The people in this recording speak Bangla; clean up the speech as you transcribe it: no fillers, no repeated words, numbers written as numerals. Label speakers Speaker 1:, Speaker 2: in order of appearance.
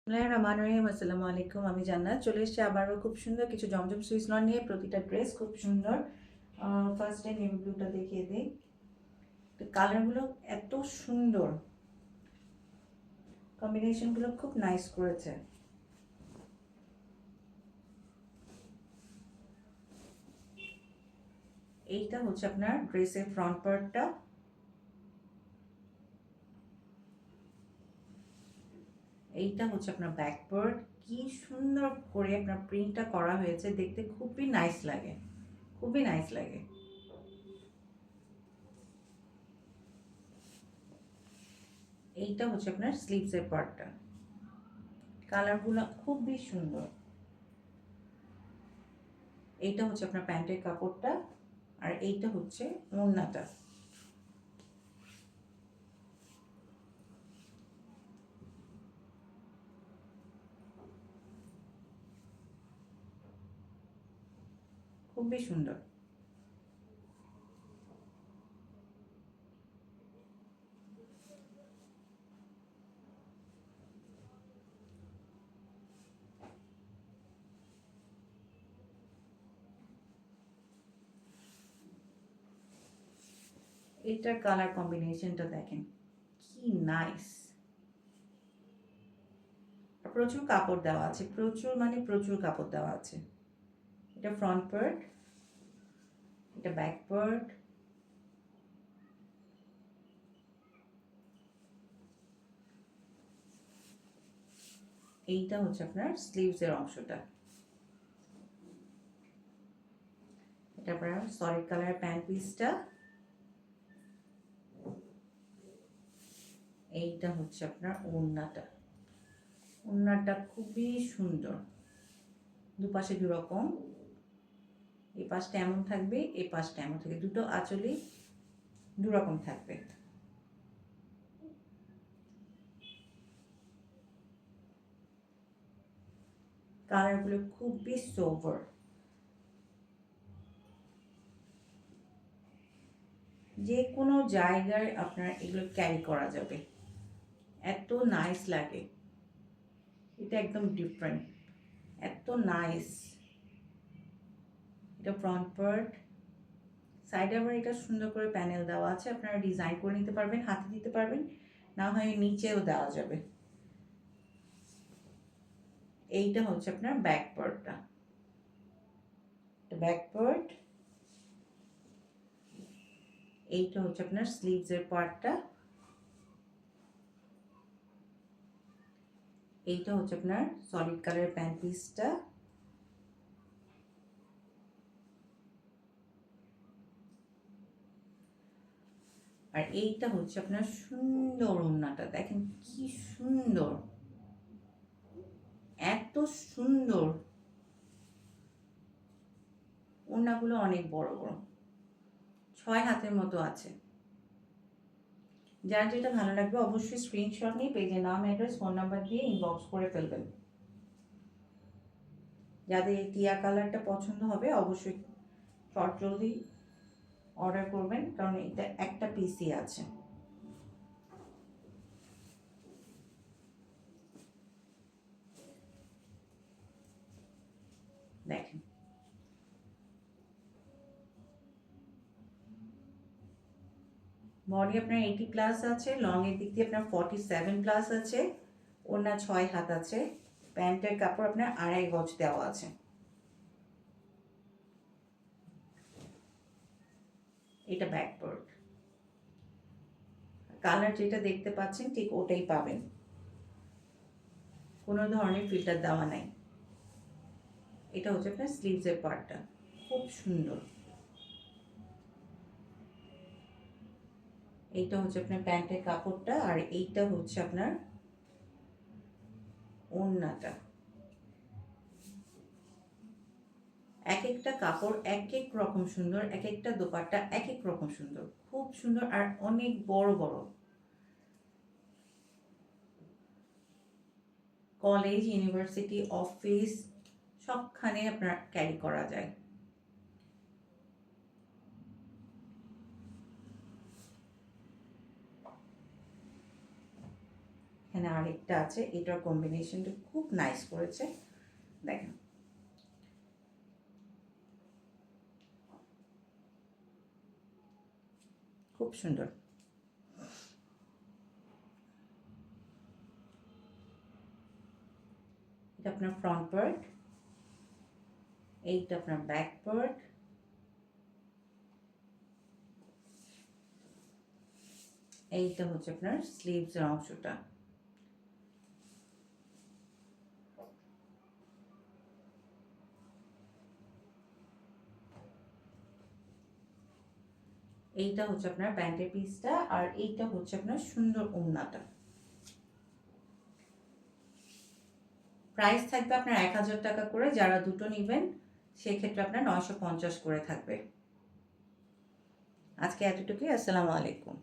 Speaker 1: রহমানির আসসালামু আলাইকুম। আমি জান্নাত চলে এসেছি আবারও খুব সুন্দর কিছু জমজম সুইচ লন নিয়ে। প্রতিটা ড্রেস খুব সুন্দর। ফার্স্টে নেভি ব্লুটা দেখিয়ে দিই। কালারগুলো এত সুন্দর, কম্বিনেশনগুলো খুব নাইস করেছে। এইটা হচ্ছে আপনার ড্রেসের ফ্রন্ট পার্টটা, এইটা হচ্ছে আপনার ব্যাক পার্ট। কি সুন্দর করে আপনার প্রিন্টটা করা হয়েছে, দেখতে খুবই নাইস লাগে, খুবই নাইস লাগে। এইটা হচ্ছে আপনার স্লিভসের পার্টটা, কালারগুলো খুবই সুন্দর। এইটা হচ্ছে আপনার প্যান্টের কাপড়টা, আর এইটা হচ্ছে ওড়নাটা। খুবই সুন্দর। এটার কালার কম্বিনেশনটা দেখেন, কি নাইস। প্রচুর কাপড় দেওয়া আছে, প্রচুর মানে প্রচুর কাপড় দেওয়া আছে। এটা ফ্রন্ট পার্ট, এটা ব্যাক পার্ট, এইটা হচ্ছে আপনার স্লিভসের অংশটা। এটা আপনার সলিড কালার প্যান্ট পিসটা, এইটা হচ্ছে আপনার ওড়নাটা। ওড়নাটা খুবই সুন্দর, দুপাশে দুরকম, এই পাশটা এমন থাকবে, এই পাশটা এমন থাকবে, দুটো আঁচলই দুরকম থাকবে। কালারগুলো খুবই সোভার, যে কোনো জায়গায় আপনার এগুলো ক্যারি করা যাবে, এত নাইস লাগে। এটা একদম ডিফারেন্ট, এত নাইস। এটা ফ্রন্ট পার্ট, সাইডে আবার এটা সুন্দর করে প্যানেল দেওয়া আছে, আপনারা ডিজাইন করে নিতে পারবেন, হাতে দিতে পারবেন, না হয় নিচেও দেওয়া যাবে। এইটা হচ্ছে আপনার ব্যাক পার্টটা, ব্যাক পার্ট। এইটা হচ্ছে আপনার স্লিভসের পার্টটা, এইটা হচ্ছে আপনার সলিড কালার প্যান্ট পিসটা, আর এইটা হচ্ছে আপনার সুন্দর ওড়নাটা। দেখেন কি সুন্দর, এত সুন্দর। ওড়নাগুলো অনেক বড় বড়, 6 হাতের মতো আছে। যার যেটা ভালো লাগবে অবশ্যই স্ক্রিনশট নিয়ে পেজের নাম, অ্যাড্রেস, ফোন নাম্বার দিয়ে ইনবক্স করে ফেলবেন। যাদের এই টিয়া কালারটা পছন্দ হবে অবশ্যই চট জলদি অর্ডার করবেন, কারণ এটা একটা পিসই আছে। দেখেন, বডি আপনার 80+ আছে, লং এর দিক দিয়ে আপনার 47+ আছে, ওড়না 6 হাত আছে, প্যান্টের কাপড় আপনার 2.5 গজ দেওয়া আছে। এটা ব্যাক পার্ট, কালার যেটা দেখতে পাচ্ছেন ঠিক ওটাই পাবেন, কোনো ধরনের ফিল্টার দেওয়া নাই। এটা হচ্ছে আপনার স্লিভসের পার্টটা, খুব সুন্দর। এইটা হচ্ছে আপনার প্যান্টের কাপড়টা, আর এইটা হচ্ছে আপনার ওড়নাটা। এক একটা কাপড় এক এক রকম সুন্দর, এক একটা দোপাট্টা এক এক রকম সুন্দর, খুব সুন্দর, আর অনেক বড় বড়। কলেজ, ইউনিভার্সিটি, অফিস সবখানে আপনার ক্যারি করা যায়। এখানে আরেকটা আছে, এটার কম্বিনেশনটা খুব নাইস করেছে, দেখেন। খুব সুন্দর। এটা আপনার ফ্রন্ট পার্ট, এইটা আপনার ব্যাক পার্ট, এইটা হচ্ছে আপনার স্লিভসের অংশটা। এইটা হচ্ছে আপনার প্যান্টের পিসটা, আর এইটা হচ্ছে আপনার সুন্দর ওড়নাটা। প্রাইস থাকবে আপনার 1000 টাকা করে, যারা দুটো নেবেন সেক্ষেত্রে আপনার 950 করে থাকবে। আজকে এতটুকুই, আসসালামু আলাইকুম।